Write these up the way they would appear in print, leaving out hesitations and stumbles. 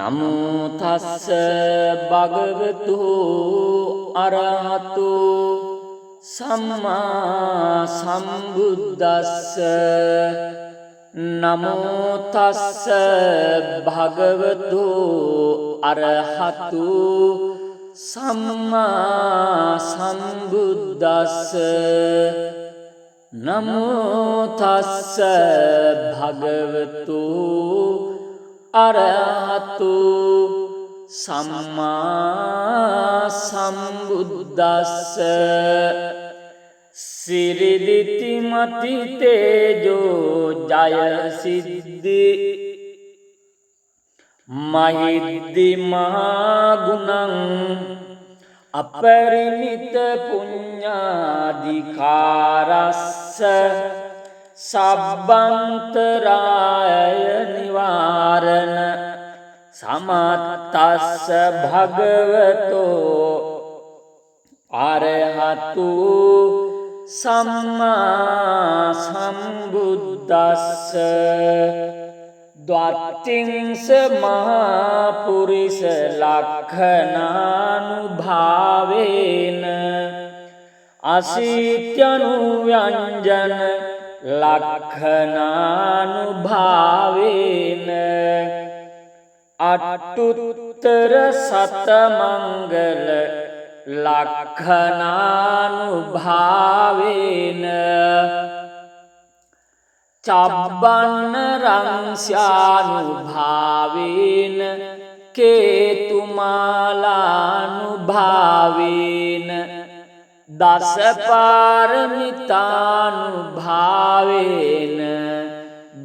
නමෝ තස්ස භගවතු අරහතු සම්මා සම්බුද්දස්ස නමෝ තස්ස භගවතු අරහතු සම්මා සම්බුද්දස්ස නමෝ තස්ස භගවතු අරහතු සම්මා සම්බුද්දස්ස සිරිදිති මති තේජෝ ජය සිද්ධි මහිද්දි මහා ගුණං අපරිමිත පුඤ්ඤාධිකාරස්ස සබ්බන්තරාය නිවාරණ සමත්තස්ස භගවතෝ අරහතු සම්මා සම්බුද්දස්ස ද්වත්තිංස මහා පුරිස ලක්ඛනානුභාවේන අසීත්‍යනු ව්‍යංජන ලක්ඛනානුභාවේන අට්ඨුත්තර සතමංගල ලක්ඛනානුභාවේන චබ්බන්න රංස්යානුභාවේන කේතුමාලානුභාවේන දසපාරමිතානුභාවේන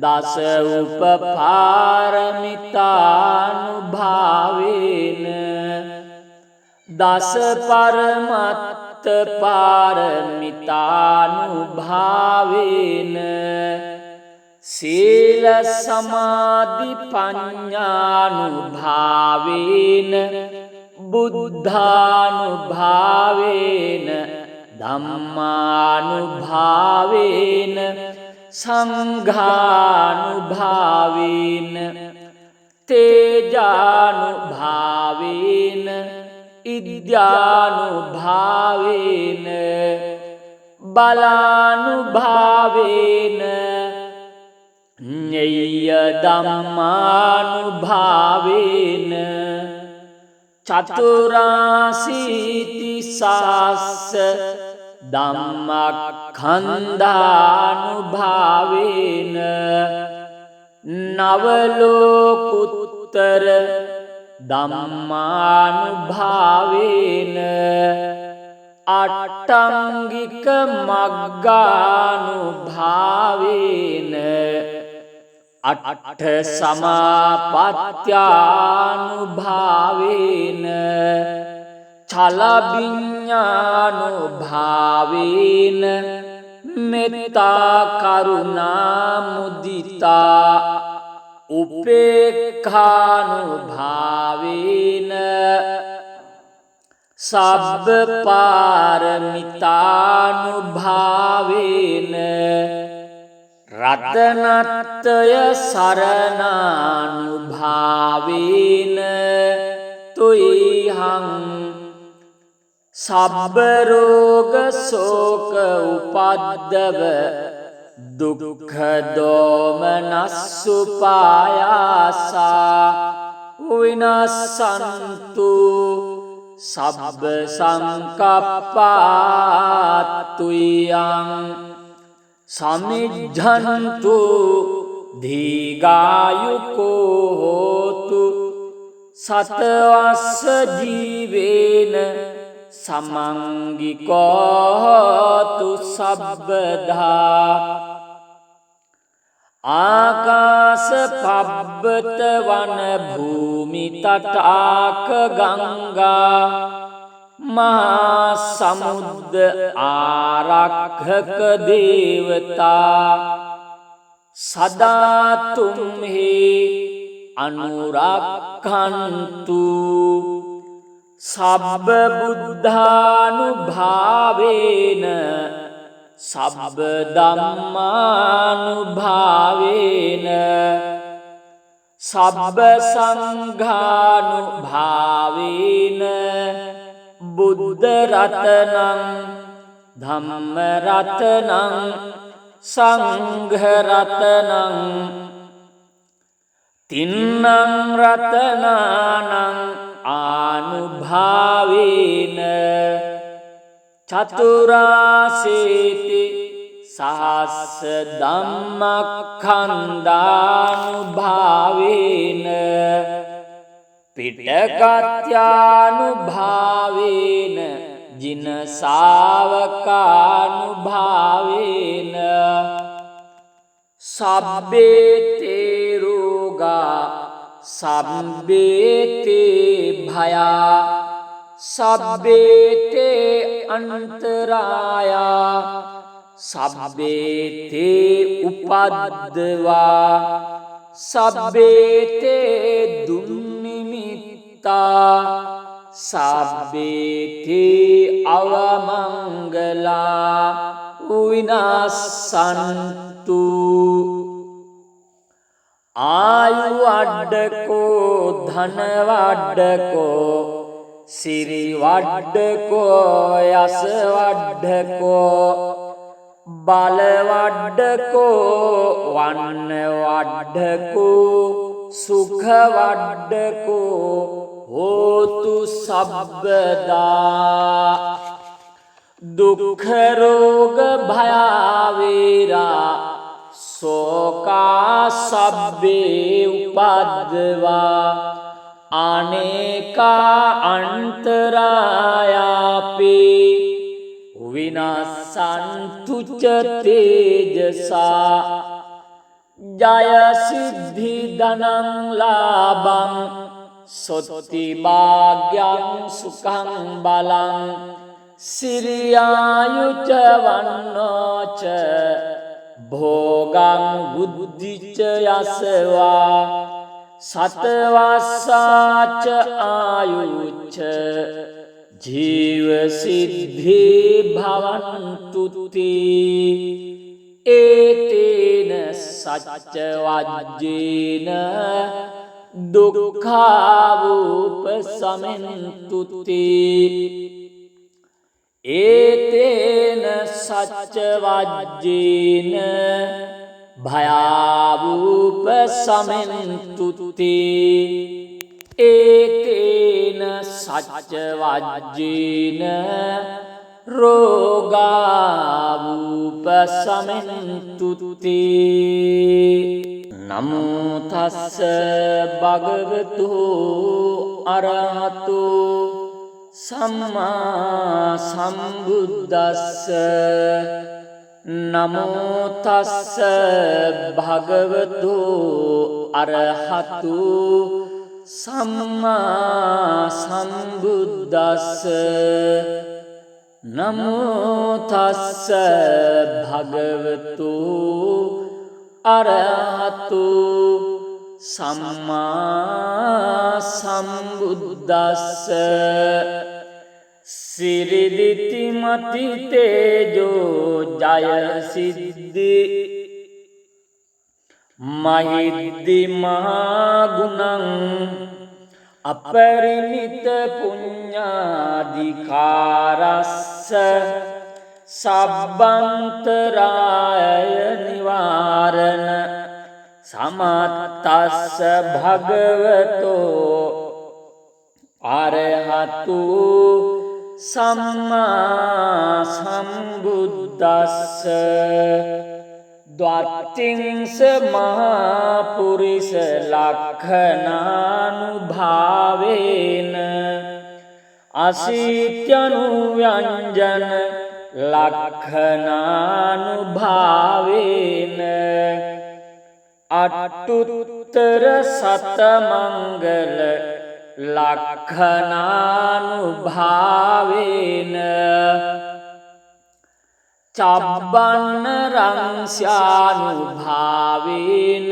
දස උපපාරමිතානුභාවේන දස පරමත්ත පාරමිතානුභාවේන සීල සමාධි පඤ්ඤානුභාවේන බුද්ධානුභාවේන ධම්මානුභාවේන සංඝානුභාවේන තේජානුභාවේන ඉද්‍යානුභාවේන බලානුභාවේන ඤෙය්‍ය ධම්මානුභාවේන චතුරාසීති සාස්ස ධම්මඛන්ධානුභාවේන නවලෝකුත්තර ධම්මානුභාවේන අට්ඨංගික මග්ගානුභාවේන අට්ඨ සමාපත්ත්‍යානුභාවේන චලබිඤ්ඤානුභාවේන මෙත්තා කරුණා මුදිතා උපේක්ඛානුභාවේන සබ්බ පාරමිතානුභාවේන රතනත්‍රය සරණානුභාවේන තුයිහං සබ්බ රෝග ශෝක උපද්දව දුක්ඛ දෝමනස්සු පායාසා විනස්සන්තු සබ්බ සංකප්පාතුයං සමිජ්ජන්තු දීඝායුකෝ හෝතු සතවස්ස ජීවේන සමංගිකෝ හෝතු සබ්බදා ආකාශ පබ්බත වන භූමි තටාක ගංගා මහා සමුද්ද ආරක්ඛක දේවතා සදා තුම්හි අනුරක්ඛන්තු සබ්බ බුද්ධානුභාවේන සබ්බ ධම්මානුභාවේන සබ්බ සංඝානුභාවේන බුද්ධ රතනං ධම්ම රතනං සංඝ රතනං තින්නං රතනානං ආනුභාවේන චතුරාසේති සහස්ස ධම්මක්ඛන්දානුභාවේන පිටකත්‍යානුභාවේන ජින ශාවකානුභාවේන සබ්බේතේ රෝගා සබ්බේතේ භයා සබ්බේතේ අන්තරායා සබ්බේතේ උපද්දවා සබ්බේතේ දුන්නිමිත්තා සබ්බේතේ අවමංගලා විනාසන්තු ආයු අඩ්ඩකෝ ධන වඩ්ඩකෝ සිරි වඩ්ඩකෝ යස වඩ්ඩකෝ බල වඩ්ඩකෝ වන්න වඩ්ඩකෝ සුඛ වඩ්ඩකෝ හෝතු සබ්බදා දුක්ඛ රෝග භයාවේරා සෝකා සබ්බේ උපද්දවා අනේකා අන්තරායාපේ විනාසන්තු ච තේජසා ජය සිද්ධි ධනං ලාභං සොත්ති භාග්‍යං සුඛං බලං සිරියායුච වන්නෝච භෝගං බුද්ධිච යසවා සතවස්සාච ආයුච්ච ජීව සිද්ධි භවන්තුති ඒතේන සච්ච වජ්ජේන දුක්ඛාවූපසමෙන්තුති ඒතේන සච්ච වජ්ජේන භයාවූපසමෙන්තුති ඒතේන සච්ච වජ්ජේන රෝගාවූපසමෙන්තුති නමෝ තස්ස භගවතු අරහතු සම්මා සම්බුද්දස්ස නමෝ තස්ස භගවතු අරහතු සම්මා සම්බුද්දස්ස නමෝ තස්ස භගවතු අරහතු සම්මා සම්බුද්දස්ස සිරිදිති මති තේජෝ ජය සිද්ධි මහිද්දි මහා ගුණං අපරිමිත පුඤ්ඤාධිකාරස්ස සබ්බන්තරාය නිවාරණ සමත්තස්ස භගවතෝ අරහතු සම්මා සම්බුද්දස්ස ද්වත්තිංස මහා පුරිස ලක්ඛනානුභාවේන අසීත්‍යනු ව්‍යංජන ලක්ඛනානුභාවේන අට්ඨුත්තර සතමංගල ලක්ඛනානුභාවේන චබ්බන්න රංස්යානුභාවේන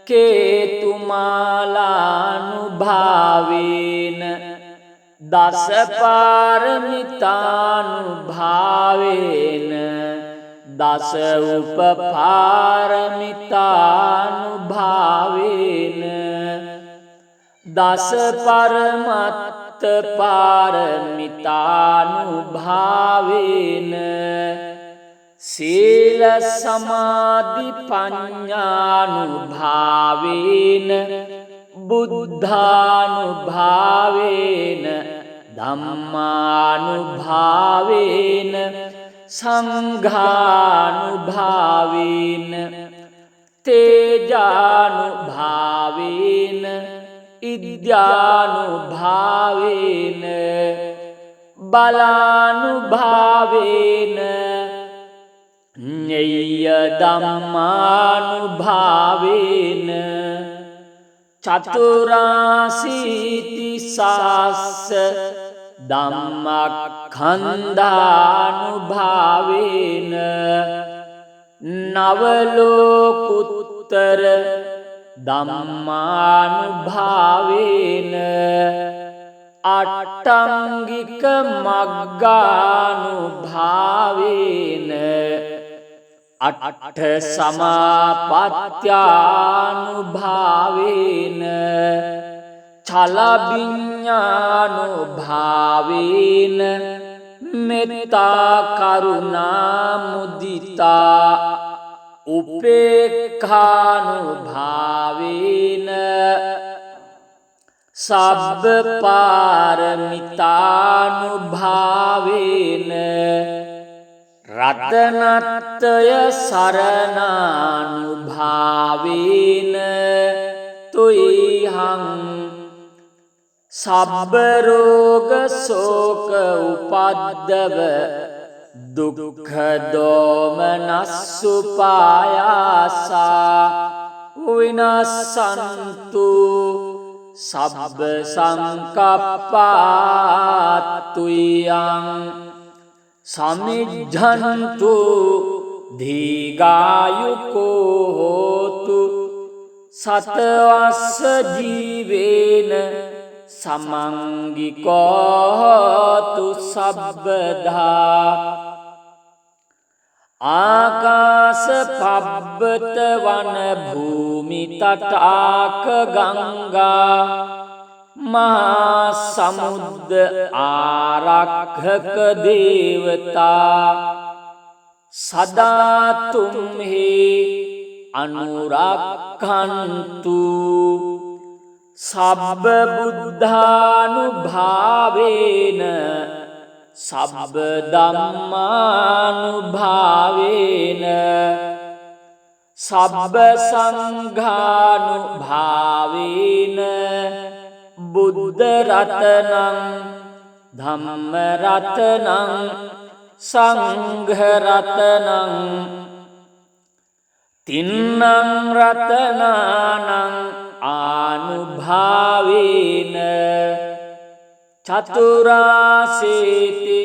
කේතුමාලානුභාවේන දසපාරමිතානුභාවේන දස උපපාරමිතානුභාවේන දස පරමත්ත පාරමිතානුභාවේන සීල සමාධි පඤ්ඤානුභාවේන බුද්ධානුභාවේන ධම්මානුභාවේන සංඝානුභාවේන තේජානුභාවේන ඉද්‍යානුභාවේන බලානුභාවේන ඤෙය්‍ය ධම්මානුභාවේන චතුරාසීති සාස්ස ධම්මක්ඛන්ධානුභාවේන නවලෝකුත්තර ධම්මානුභාවේන අට්ඨංගික මග්ගානුභාවේන අට්ඨ සමාපත්ත්‍යානුභාවේන චලබිඤ්ඤානුභාවේන මෙත්තා කරුණා මුදිතා උපේක්ඛානුභාවේන සබ්බ පාරමිතානුභාවේන රතනත්‍රය සරණානුභාවේන තුයිහං සබ්බ රෝග ශෝක උපද්දව දුක්ඛ දෝමනස්සුපායාසා විනස්සන්තු සබ්බ සංකප්පාතුයං සමිජ්ජන්තු දීඝායුකෝ හෝතු සතවස්ස ජීවේන සමංගිකෝ හෝතු සබ්බදා ආකාස පබ්බත වන භූමි තටාක ගංගා මහා සමුද්ද ආරක්ඛක දේවතා සදා තුම්හි අනුරක්ඛන්තු සබ්බ බුද්ධානුභාවේන සබ්බ ධම්මානුභාවේන සබ්බ සංඝානුභාවේන බුද්ධ රතනං ධම්ම රතනං සංඝ රතනං තින්නං රතනානං ආනුභාවේන චතුරාසීති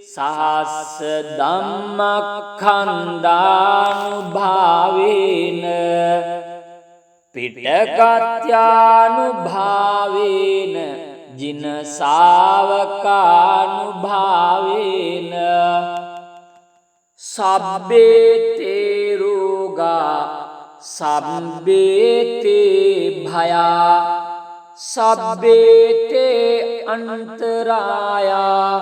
සහස්ස ධම්මක්ඛන්ධානුභාවේන පිටකත්‍යානුභාවේන ජින ශාවකානුභාවේන සබ්බේතේ රෝගා සබ්බේතේ භයා සබ්බේතේ අන්තරායා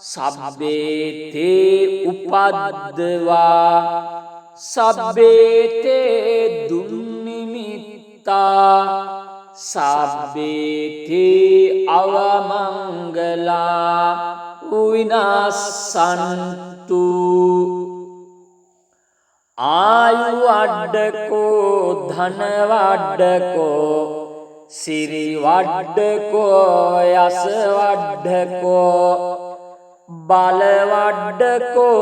සබ්බේතේ උපද්දවා සබ්බේතේ දුන්නිමිත්තා සබ්බේතේ අවමංගලා විනාසන්තු ආයු අඩ්ඩකෝ ධන වඩ්ඩකෝ සිරි වඩ්ඩකෝ යස වඩ්ඩකෝ බල වඩ්ඩකෝ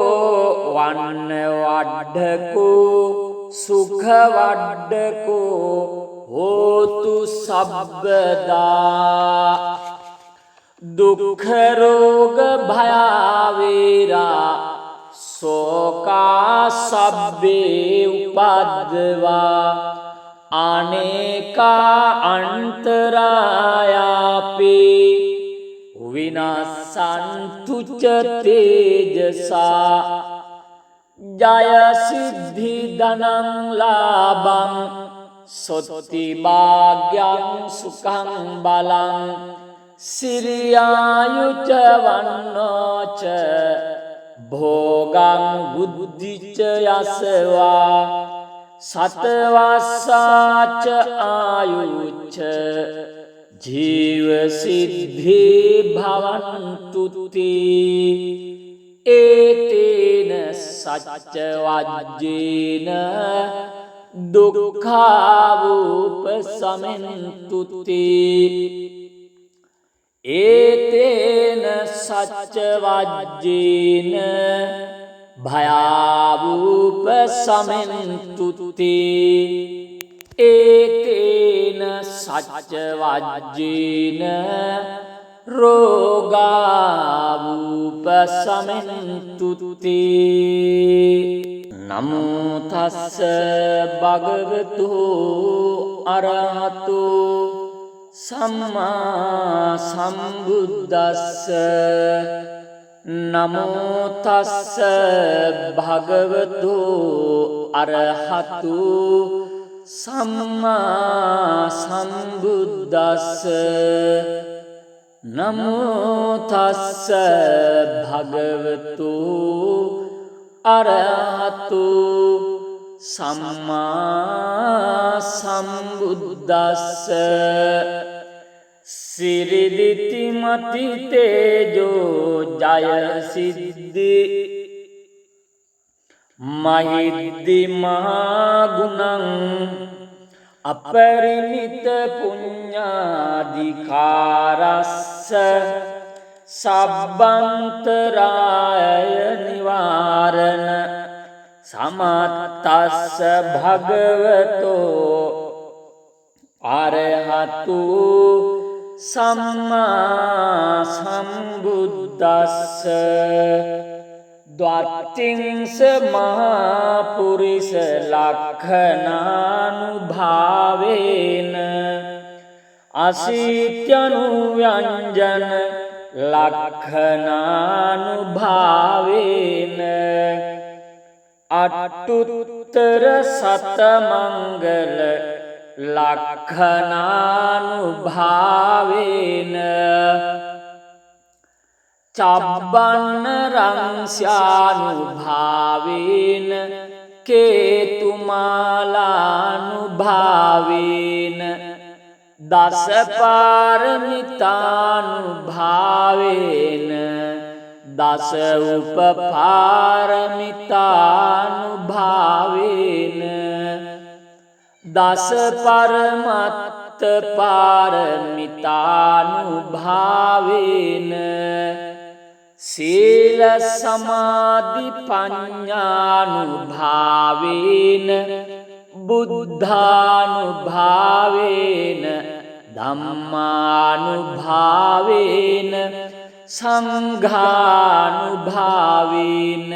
වන්න වඩ්ඩකෝ සුඛ වඩ්ඩකෝ හෝතු සබ්බදා දුක්ඛ රෝග භයාවේරා සෝකා සබ්බේ උපද්දවා අනේකා අන්තරායාපි විනාසන්තු ච තේජසා ජය සිද්ධි ධනං ලාභං සොත්ති භාග්‍යං සුඛං බලං සිරියායුච වන්නෝච භෝගං බුද්ධිච යසවා සතවස්සාච ආයුච්ච ජීව සිද්ධි භවන්තුති ඒතේන සච්ච වජ්ජේන දුක්ඛාවුපසමෙන්තුති ඒතේන සච්ච වජ්ජේන භයාවුපසමෙන්තුති ඒතේන සච්ච වජ්ජේන රෝගාවුපසමෙන්තුති නමෝ තස්ස භගවතු අරහතු සම්මා සම්බුද්දස්ස නමෝ තස්ස භගවතු අරහතු සම්මා සම්බුද්දස්ස නමෝ තස්ස භගවතු අරහතු සම්මා සම්බුද්දස්ස සිරිදිති මති තේජෝ ජය සිද්ධි මහිද්දි මහා ගුණං අපරිමිත පුඤ්ඤාධිකාරස්ස සබ්බන්තරාය නිවාරණ සමත්තස්ස භගවතෝ අරහතු සම්මා සම්බුද්දස්ස ද්වත්තිංස මහා පුරිස ලක්ඛනානුභාවේන අසීත්‍යනු ව්‍යංජන ලක්ඛනානුභාවේන අට්ඨුත්තර සතමංගල ලක්ඛනානුභාවේන චබ්බන්න රංස්යානුභාවේන කේතුමාලානුභාවේන දසපාරමිතානුභාවේන දස උපපාරමිතානුභාවේන දස පරමත්ත පාරමිතානුභාවේන සීල සමාධි පඤ්ඤානුභාවේන බුද්ධානුභාවේන ධම්මානුභාවේන සංඝානුභාවේන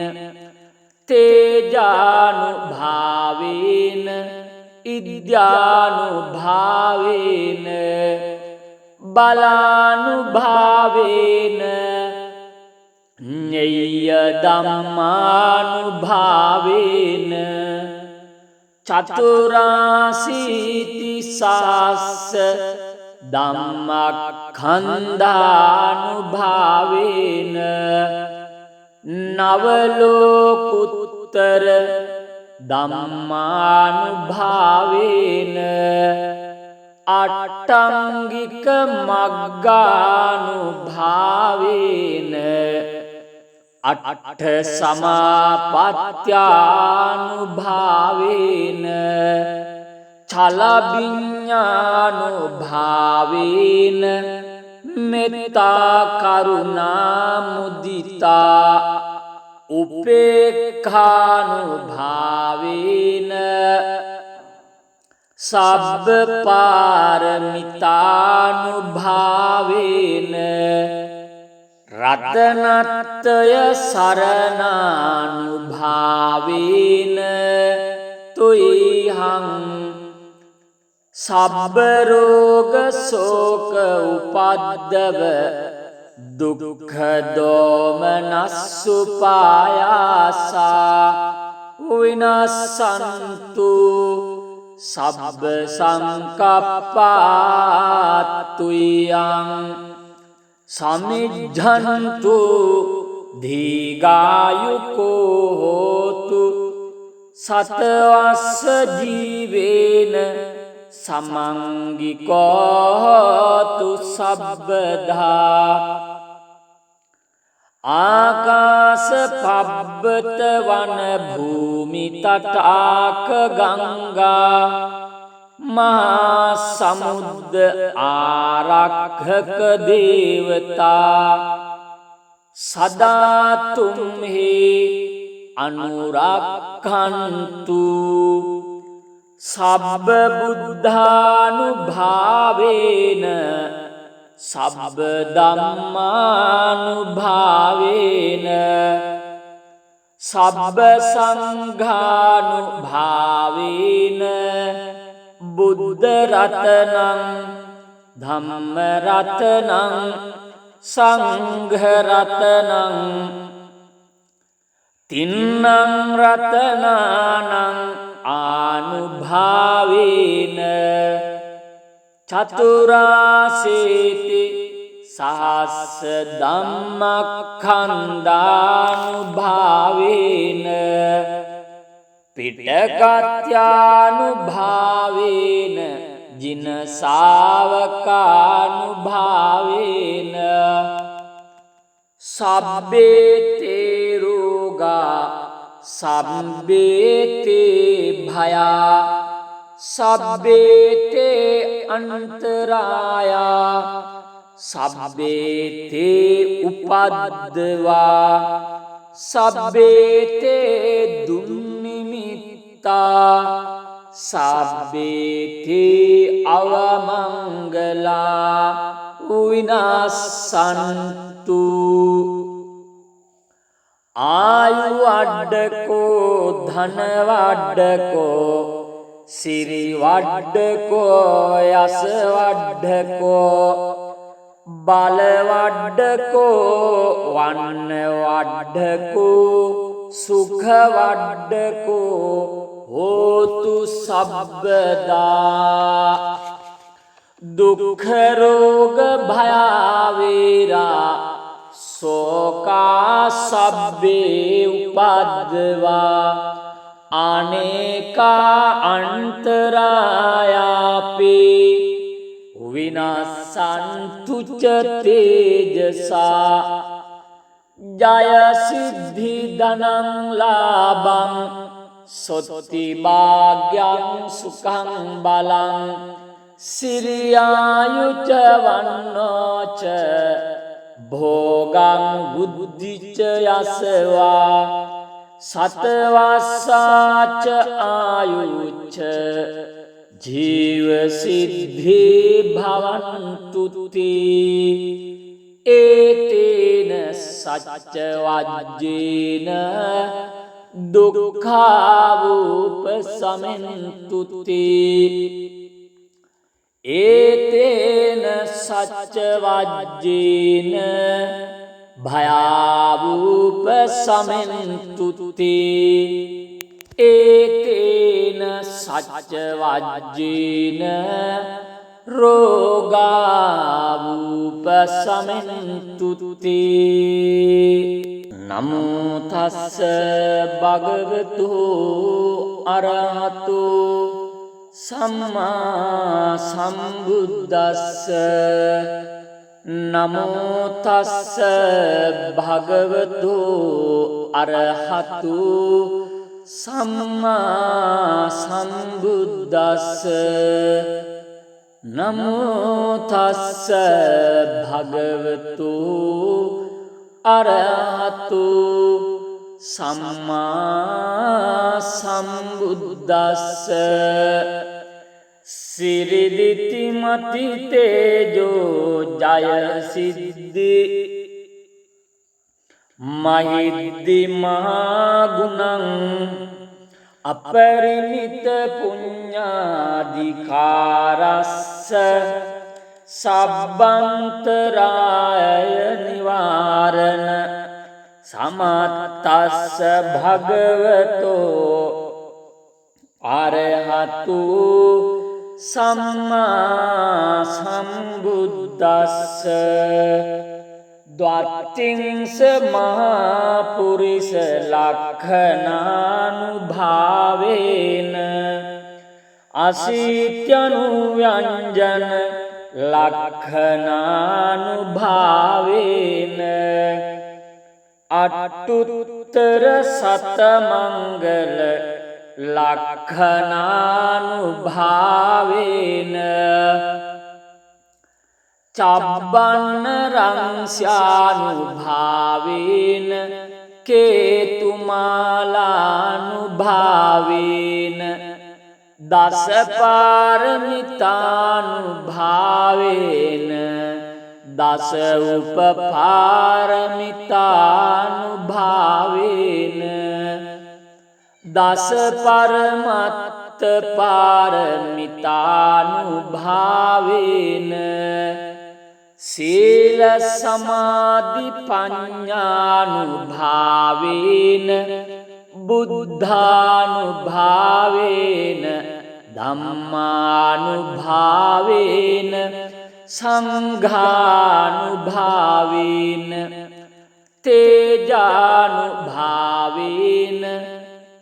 තේජානුභාවේන ඉද්‍යානුභාවේන බලානුභාවේන ඤෙය්‍ය ධම්මානුභාවේන චතුරාසීති සාස්ස ධම්මඛන්ධානුභාවේන නවලෝකුත්තර ධම්මානුභාවේන අට්ඨංගික මග්ගානුභාවේන අට්ඨ සමාපත්ත්‍යානුභාවේන චලබිඤ්ඤානුභාවේන මෙත්තා කරුණා මුදිතා උපේක්ඛානුභාවේන සබ්බ පාරමිතානුභාවේන රතනත්‍රය සරණානුභාවේන තුයිහං සබ්බ රෝග ශෝක උපද්දව දුක්ඛ දෝමනස්සුපායාසා විනස්සන්තු සබ්බ සංකප්පාතුයං සමිජ්ජන්තු දීඝායුකෝ හෝතු සතවස්ස ජීවේන සමංගිකෝ හෝතු සබ්බදා ආකාස පබ්බත වන භූමි තටාක ගංගා මහා සමුද්ද ආරක්ෂක දේවතා සදා තුම්හි අනුරක්ඛන්තු සබ්බ බුද්ධානුභාවේන සබ්බ ධම්මානුභාවේන සබ්බ සංඝානුභාවේන බුද්ධ රතනං ධම්ම රතනං සංඝ රතනං තින්නං රතනානං ආනුභාවේන චතුරාසේති සහස්ස ධම්මක්ඛන්දානුභාවේන පිටකත්‍යානුභාවේන ජින ශාවකානුභාවේන සබ්බේතේ රෝගා සබ්බේතේ භයා සබ්බේතේ අන්තරායා සබ්බේතේ උපද්දවා සබ්බේතේ දුන්නිමිත්තා සබ්බේතේ අවමංගලා විනාසන්තු ආයු අඩ්ඩකෝ ධන වඩ්ඩකෝ සිරි වඩ්ඩකෝ යස වඩ්ඩකෝ බල වඩ්ඩකෝ වන්න වඩ්ඩකෝ සුඛ වඩ්ඩකෝ හෝතු සබ්බදා දුක්ඛ රෝග භයාවේරා සෝකා සබ්බේ උපද්දවා අනේකා අන්තරායාපේ විනාසන්තු ච තේජසා ජය සිද්ධි ධනං ලාභං සොත්ති භාග්‍යං සුඛං බලං සිරියායුච වන්නෝච භෝගං බුද්ධිච යසවා සතවස්සාච ආයුච්ච ජීව සිද්ධි භවන්තුති ඒතේන සච්ච වජ්ජේන දුක්ඛාවූපසමෙන්තුති ඒතේන සච්ච වජ්ජේන භයාවූපසමෙන්තුති ඒතේන සච්ච වජ්ජේන රෝගාවූපසමෙන්තුති නමෝ තස්ස භගවතු අරහතු සම්මා සම්බුද්දස්ස නමෝ තස්ස භගවතු අරහතු සම්මා සම්බුද්දස්ස නමෝ තස්ස භගවතු අරහතු සම්මා සම්බුද්දස්ස සිරිදිති මති තේජෝ ජය සිද්ධි මහිද්දි මහා ගුණං අපරිමිත පුඤ්ඤාධිකාරස්ස සබ්බන්තරාය නිවාරණ සමත්තස්ස භගවතෝ අරහතු සම්මා සම්බුද්දස්ස ද්වත්තිංස මහපුරිස ලක්ඛනානුභාවේන අසීත්‍යනුව්‍යංජන ලක්ඛනානුභාවේන අට්ඨුත්තර සතමංගල ලක්ඛනානුභාවේන චබ්බන්න රංස්‍යානුභාවේන කේතුමාලානුභාවේන දසපාරමිතානුභාවේන දස උපපාරමිතානුභාවේන දස පරමත්ත පාරමිතානුභාවේන සීල සමාධි පඤ්ඤානුභාවේන බුද්ධානුභාවේන ධම්මානුභාවේන සංඝානුභාවේන තේජානුභාවේන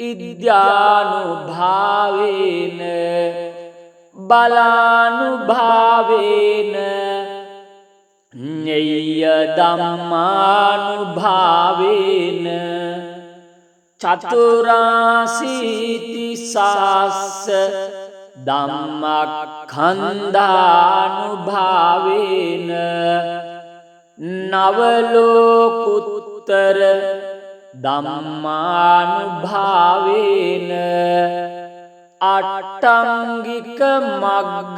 ඉද්‍යානුභාවේන බලානුභාවේන ඤෙය්‍ය ධම්මානුභාවේන චතුරාසීති සාස්ස ධම්මඛන්ධානුභාවේන නවලෝකුත්තර ධම්මානුභාවේන අට්ඨංගික මග්ගානුභාවේන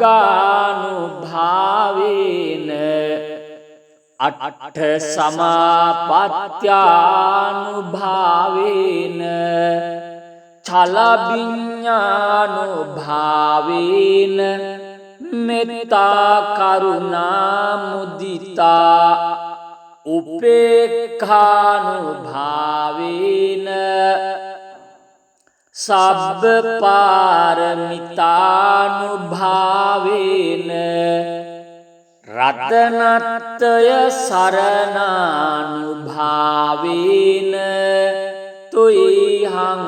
අට්ඨ සමාපත්ත්‍යානුභාවේන චලබිඤ්ඤානුභාවේන මෙත්තා කරුණා මුදිතා උපේක්ඛානුභාවේන සබ්බ පාරමිතානුභාවේන රතනත්‍රය සරණානුභාවේන තුයිහං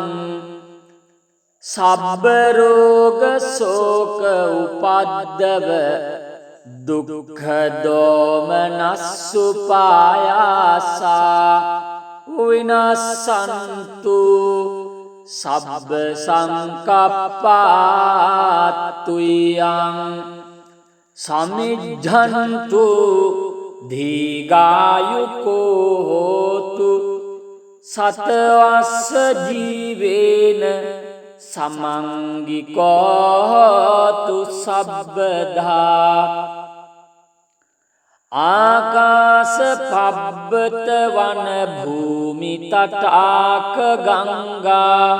සබ්බ රෝග ශෝක උපද්දව දුක්ඛ දෝමනස්සුපායාසා විනස්සන්තු සබ්බ සංකප්පාතුයං සමිජ්ජන්තු දීඝායුකෝ හෝතු සතවස්ස ජීවේන සමංගිකෝ හෝතු සබ්බදා ආකාස පබ්බත වන භූමි තටාක ගංගා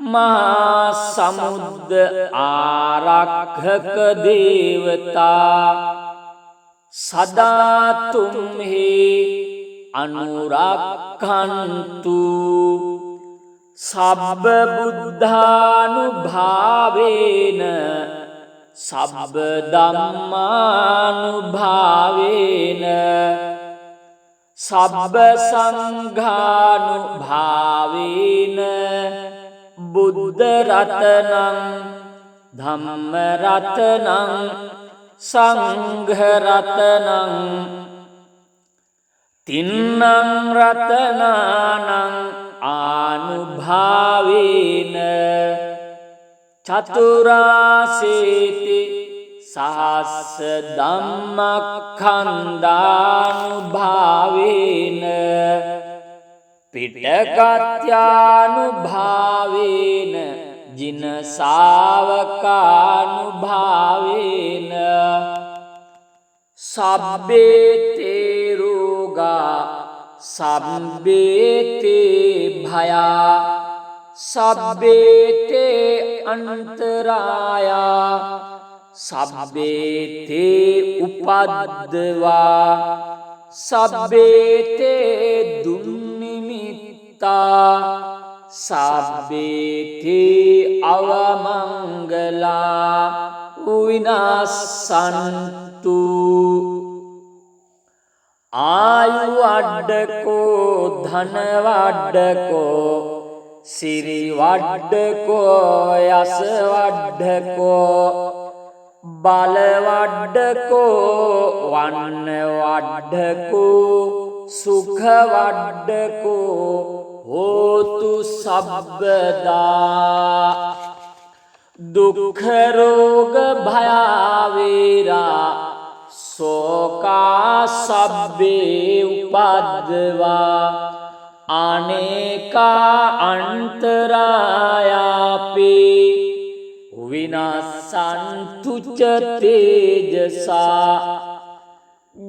මහා සමුද්ද ආරක්ෂක දේවතා සදා තුම්හි අනුරක්ඛන්තු සබ්බ බුද්ධානුභාවේන සබ්බ ධම්මානුභාවේන සබ්බ සංඝානුභාවේන බුද්ධ රතනං ධම්ම රතනං සංඝ රතනං තින්නං රතනානං ආනුභාවේන චතුරාසීති සහස්ස ධම්මඛන්ධානුභාවේන පිටකත්‍යානුභාවේන ජින ශාවකානුභාවේන සබ්බේතේ රෝගා සබ්බේතේ භයා සබ්බේතේ අන්තරායා සබ්බේතේ උපද්දවා සබ්බේතේ දුන්නිමිත්තා සබ්බේති අවමංගලා විනාසන්තු ආයු වඩ්ඩකෝ ධන වඩ්ඩකෝ සිරි වඩ්ඩකෝ යස වඩ්ඩකෝ බල වඩ්ඩකෝ වන්න වඩ්ඩකෝ සුඛ වඩ්ඩකෝ හෝතු සබ්බදා දුක්ඛ රෝග භයාවේරා සෝකා සබ්බේ උපද්දවා අනේකා අන්තරායාපි විනාසන්තු ච තේජසා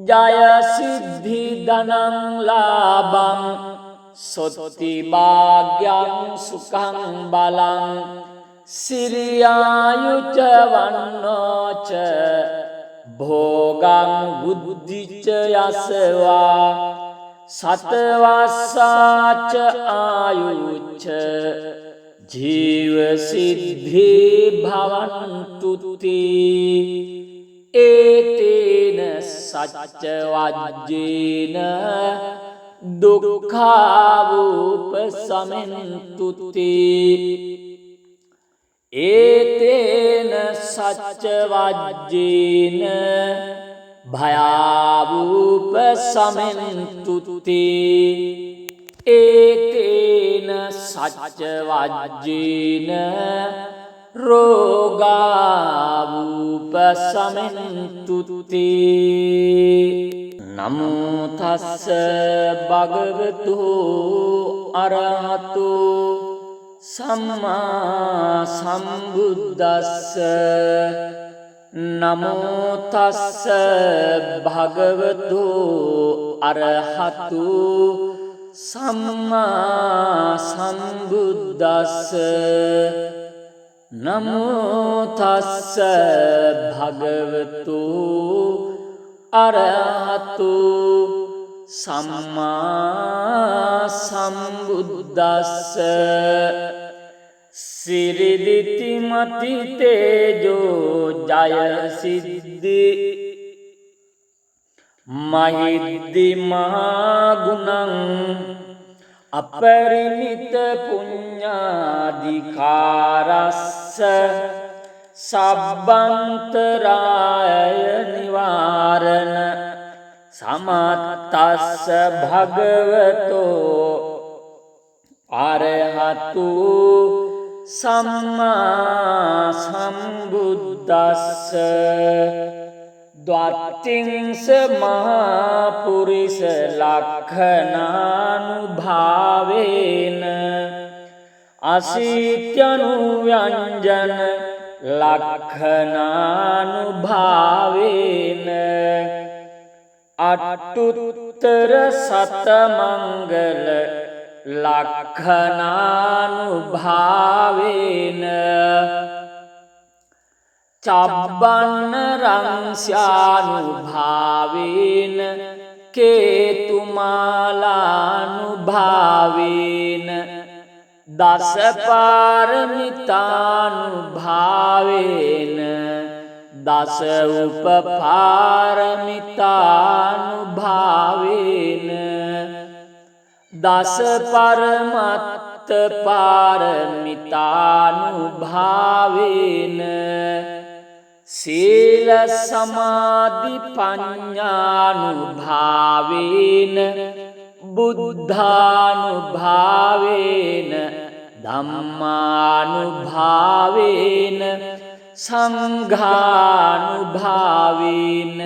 ජය සිද්ධි ධනං ලාභං සොත්ති භාග්‍යං සුඛං බලං සිරියායුච වන්නෝච භෝගං බුද්ධිච යසවා සතවස්සාච ආයුච්ච ජීව සිද්ධි භවන්තුති ඒතේන සච්ච වජ්ජේන දුක්ඛාවූපසමෙන්තුති ඒතේන සච්ච වජ්ජේන භයාවූපසමෙන්තුති ඒතේන සච්ච වජ්ජේන රෝගාවූපසමෙන්තුති නමෝ තස්ස භගවතු අරහතු සම්මා සම්බුද්දස්ස නමෝ තස්ස භගවතු අරහතු සම්මා සම්බුද්දස්ස නමෝ තස්ස භගවතු අරහතු සම්මා සම්බුද්දස්ස සිරිදිති මති තේජෝ ජය සිද්ධි මහිද්දි මහා ගුණං අපරිමිත පුඤ්ඤාධිකාරස්ස සබ්බන්තරාය නිවාරණ සමත්තස්ස භගවතෝ අරහතු සම්මා සම්බුද්දස්ස ද්වත්තිංස මහා පුරිස ලක්ඛනානුභාවේන අසීත්‍යනු ව්‍යංජන ලක්ඛනානුභාවේන අට්ඨුත්තර සතමංගල ලක්ඛනානුභාවේන චබ්බන්න රංස්යානුභාවේන කේතුමාලානුභාවේන දසපාරමිතානුභාවේන දස උපපාරමිතානුභාවේන දස පරමත්ත පාරමිතානුභාවේන සීල සමාධි පඤ්ඤානුභාවේන බුද්ධානුභාවේන ධම්මානුභාවේන සංඝානුභාවේන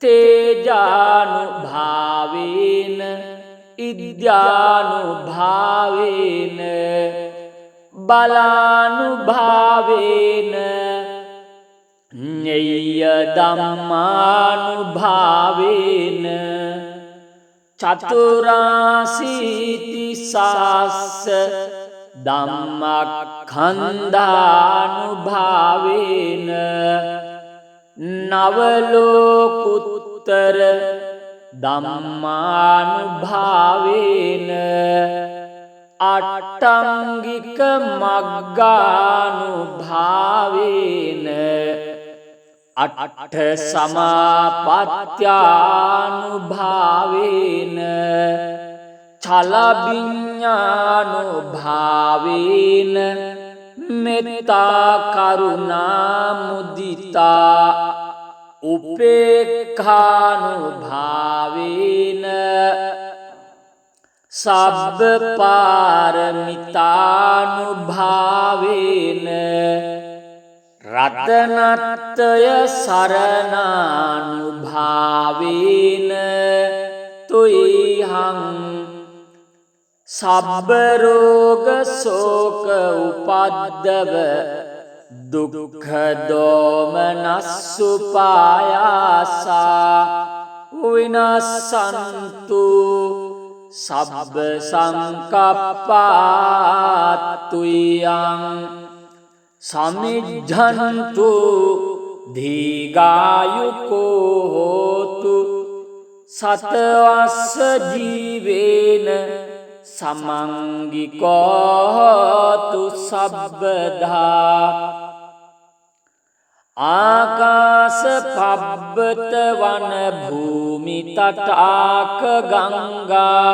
තේජානුභාවේන ඉද්‍යානුභාවේන බලානුභාවේන ඤෙය්‍ය ධම්මානුභාවේන චතුරාසීති සාස්ස ධම්මඛන්ධානුභාවේන නවලෝකුත්තර ධම්මානුභාවේන අට්ටංගික මග්ගානුභාවේන අට්ඨ සමාපත්ත්‍යානුභාවේන චලවිඤ්ඤානුභාවේන මෙත්තා කරුණා මුදිතා උපේක්ඛානුභාවේන සබ්බ පාරමිතානුභාවේන රතනත්තය සරණානුභාවේන තුයිහං සබ්බ රෝග ශෝක උපද්දව දුක්ඛ දෝමනස්සුපායාසා විනස්සන්තු සබ්බ සංකප්පාතුයං සමිජ්ජන්තු දීඝායුකෝ හෝතු සතවස්ස ජීවේන සමංගිකෝ හෝතු සබ්බදා ආකාස පබ්බත වන භූමි තටාක ගංගා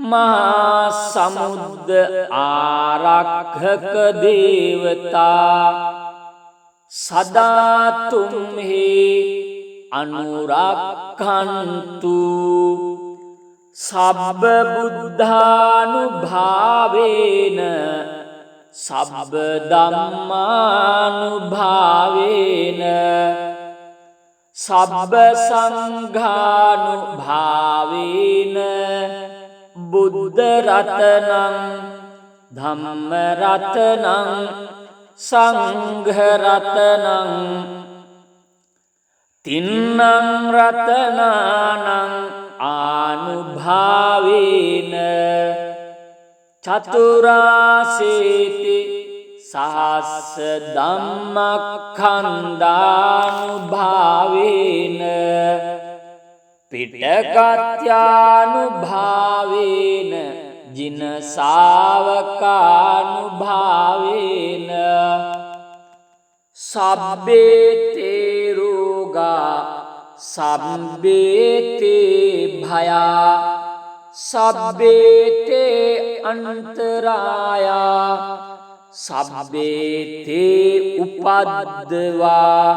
මහා සමුද්ද ආරක්ඛක දේවතා සදා තුම්හි අනුරක්ඛන්තු සබ්බ බුද්ධානුභාවේන සබ්බ ධම්මානුභාවේන සබ්බ සංඝානුභාවේන බුද්ධ රතනං ධම්ම රතනං සංඝ රතනං තින්නං රතනානං ආනුභාවේන චතුරාසීති සහස්ස ධම්මක්ඛන්දානුභාවේන පිටකත්‍යානුභාවේන ජින ශාවකානුභාවේන සබ්බේතේ රෝගා සබ්බේතේ භයා සබ්බේතේ අන්තරායා සබ්බේතේ උපද්දවා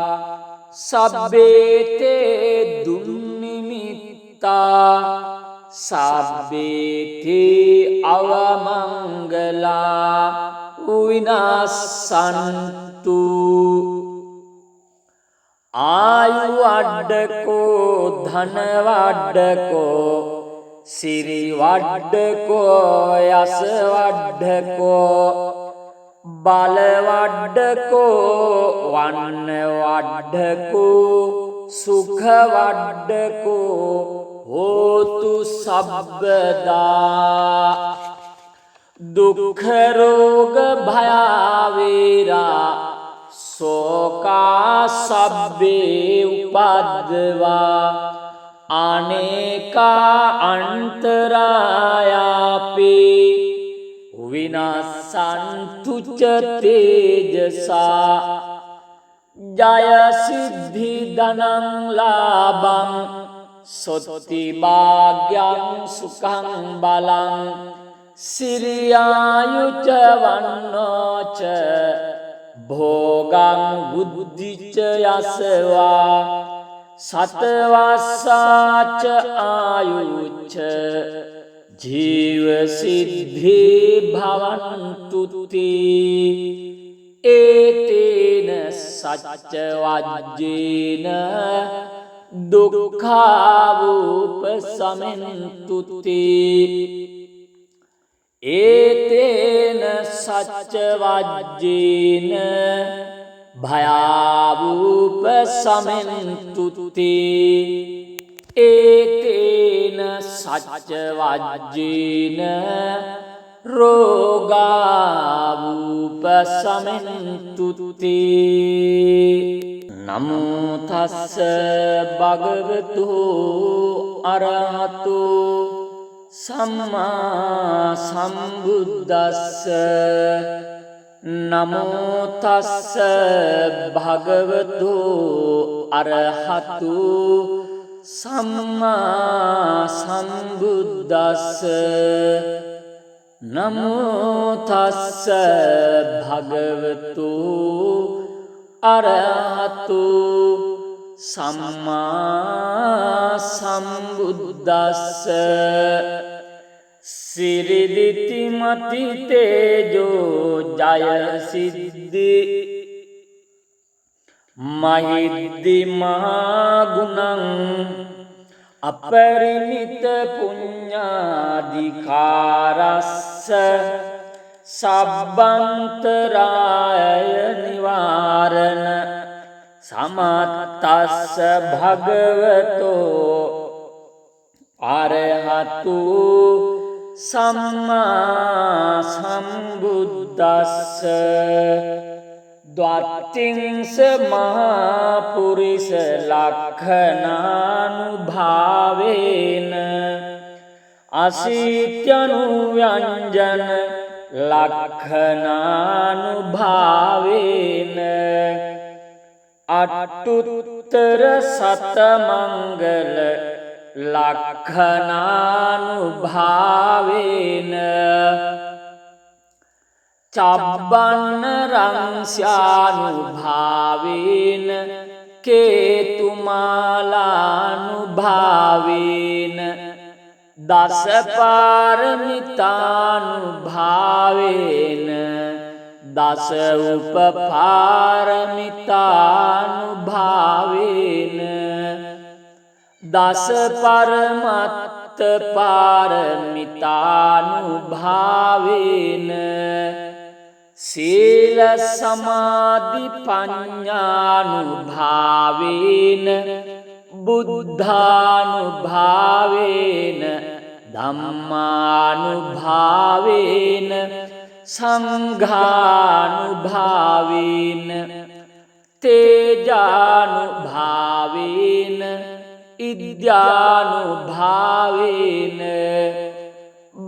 සබ්බේතේ දුන්නිමිත්තා සබ්බේතේ අවමංගලා විනාසන්තු ආයු අඩ්ඩකෝ ධන වඩ්ඩකෝ සිරි වඩ්ඩකෝ යස වඩ්ඩකෝ බල වඩ්ඩකෝ වන්න වඩ්ඩකෝ සුඛ වඩ්ඩකෝ හෝතු සබ්බදා දුක්ඛ රෝග භයාවේරා සෝකා සබ්බේ උපද්දවා අනේකා අන්තරායාපේ විනාසන්තු ච තේජසා ජය සිද්ධි ධනං ලාභං සොත්ති භාග්‍යං සුඛං බලං සිරියායුච වන්නෝච භෝගං බුද්ධිච යසවා සතවස්සාච ආයුච්ච ජීව සිද්ධි භවන්තුති ඒතේන සච්ච වජ්ජේන දුක්ඛාවූපසමෙන්තුති ඒතේන සච්ච වජ්ජේන භයාවූපසමෙන්තුති ඒතේන සච්ච වජ්ජේන රෝගාවූපසමෙන්තුති නමෝ තස්ස භගවතු අරහතු සම්මා සම්බුද්දස්ස නමෝ තස්ස භගවතු අරහතු සම්මා සම්බුද්දස්ස නමෝ තස්ස භගවතු අරහතු සම්මා සම්බුද්දස්ස සිරිදිති මති තේජෝ ජය සිද්ධි මහිද්දි මහා ගුණං අපරිමිත පුඤ්ඤාධිකාරස්ස සබ්බන්තරාය නිවාරණ සමත්තස්ස භගවතෝ අරහතු සම්මා සම්බුද්දස්ස ද්වත්තිංස මහා පුරිස ලක්ඛනානුභාවේන අසීත්‍යනු ව්‍යංජන ලක්ඛනානුභාවේන අට්ඨුත්තර සතමංගල ලක්ඛනානුභාවේන චබ්බන්න රංස්යානුභාවේන කේතුමාලානුභාවේන දසපාරමිතානුභාවේන දස උපපාරමිතානුභාවේන දස පරමත්ත පාරමිතානුභාවේන සීල සමාධි පඤ්ඤානුභාවේන බුද්ධානුභාවේන ධම්මානුභාවේන සංඝානුභාවේන තේජානුභාවේන ඉද්‍යානුභාවේන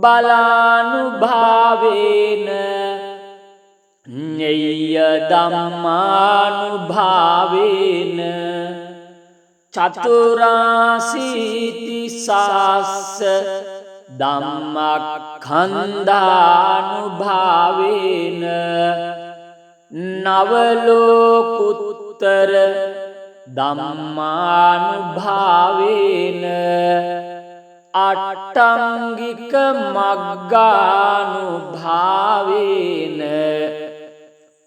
බලානුභාවේන ඤෙය්‍ය ධම්මානුභාවේන චතුරාසීති සාස්ස ධම්මඛන්ධානුභාවේන නවලෝකුත්තර ධම්මානුභාවේන අට්ඨංගික මග්ගානුභාවේන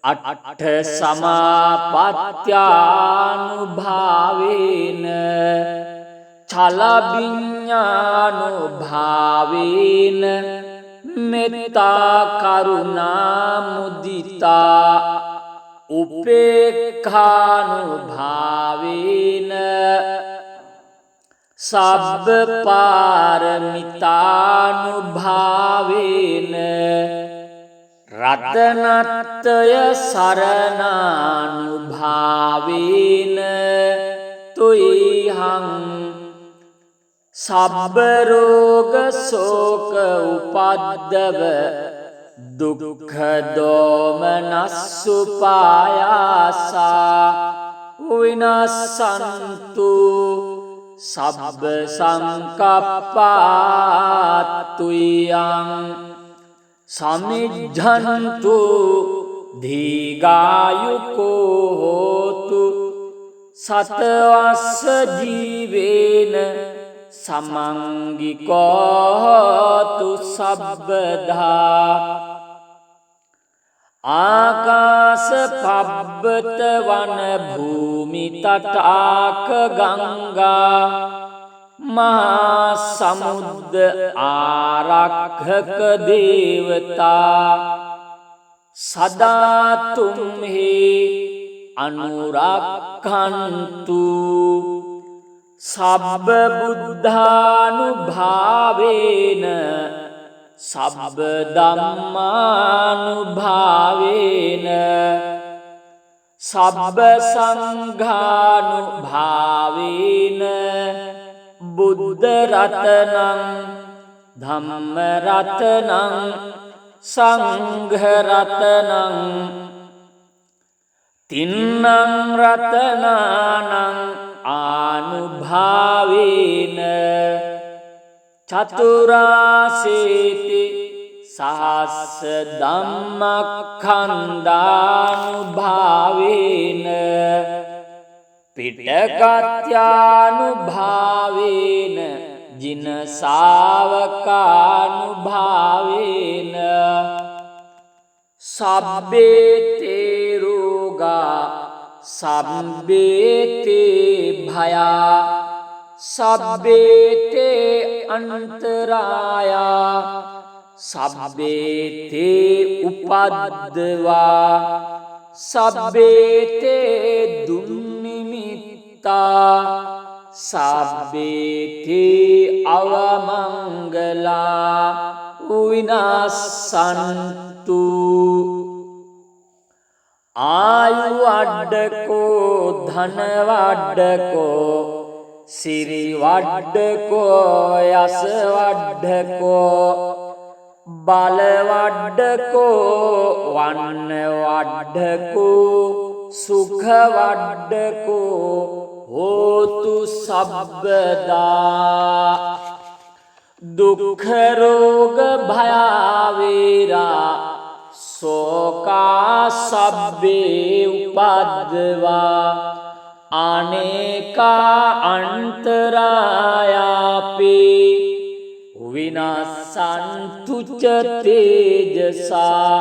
අට්ඨ සමාපත්ත්‍යානුභාවේන චලබිඤ්ඤානුභාවේන මෙත්තා කරුණා මුදිතා උපේක්ඛානුභාවේන සබ්බ පාරමිතානුභාවේන රතනත්‍රය සරණානුභාවේන තුයිහං සබ්බ රෝග ශෝක උපද්දව දුක්ඛ දෝමනස්සු පායාසා විනස්සන්තු සබ්බ සංකප්පාතුයං සමිජ්ජන්තු දීඝායුකෝ හෝතු සතවස්ස ජීවේන සමංගිකෝ හෝතු සබ්බදා ආකාස පබ්බත වන භූමි තටාක ගංගා මහා සමුද්ද ආරක්ෂක දේවතා සදා තුම්හි අනුරක්ඛන්තු සබ්බ බුද්ධානුභාවේන සබ්බ ධම්මානුභාවේන සබ්බ සංඝානුභාවේන බුද්ධ රතනං ධම්ම රතනං සංඝ රතනං තින්නං රතනානං ආනුභාවේන චතුරාසේති සහස්ස ධම්මක්ඛන්දානුභාවේන පිටකත්‍යානුභාවේන ජින ශාවකානුභාවේන සබ්බේතේ රෝගා සබ්බේතේ භයා සබ්බේතේ අන්තරායා සබ්බේතේ උපද්දවා සබ්බේතේ දුන්නිමිත්තා සබ්බේතේ අවමංගලා විනාසන්තු ආයු වඩ්ඩකෝ ධන වඩ්ඩකෝ සිරි වඩ්ඩකෝ යස වඩ්ඩකෝ බල වඩ්ඩකෝ වන්න වඩ්ඩකෝ සුඛ වඩ්ඩකෝ හෝතු සබ්බදා දුක්ඛ රෝග භයාවේරා සෝකා සබ්බේ උපද්දවා අනේකා අන්තරායාපේ විනාසන්තු ච තේජසා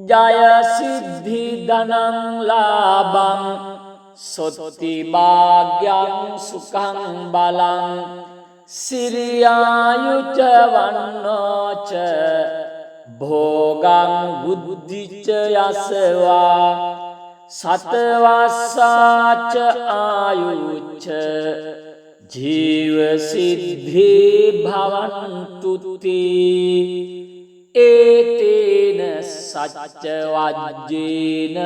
ජය සිද්ධි ධනං ලාභං සොත්ති භාග්‍යං සුඛං බලං සිරියායුච වන්නෝච භෝගං බුද්ධිච යසවා සතවස්සාච ආයුච්ච ජීව සිද්ධි භවන්තුති ඒතේන සච්ච වජ්ජේන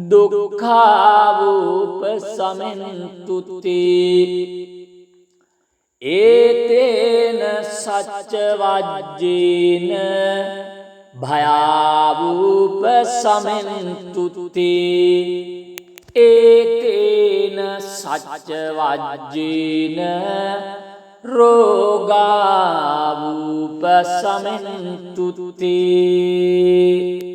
දුක්ඛාවූපසමෙන්තුති ඒතේන සච්ච වජ්ජේන භයාවූපසමෙන්තුති ඒතේන සච්ච වජ්ජේන රෝගාවූපසමෙන්තුති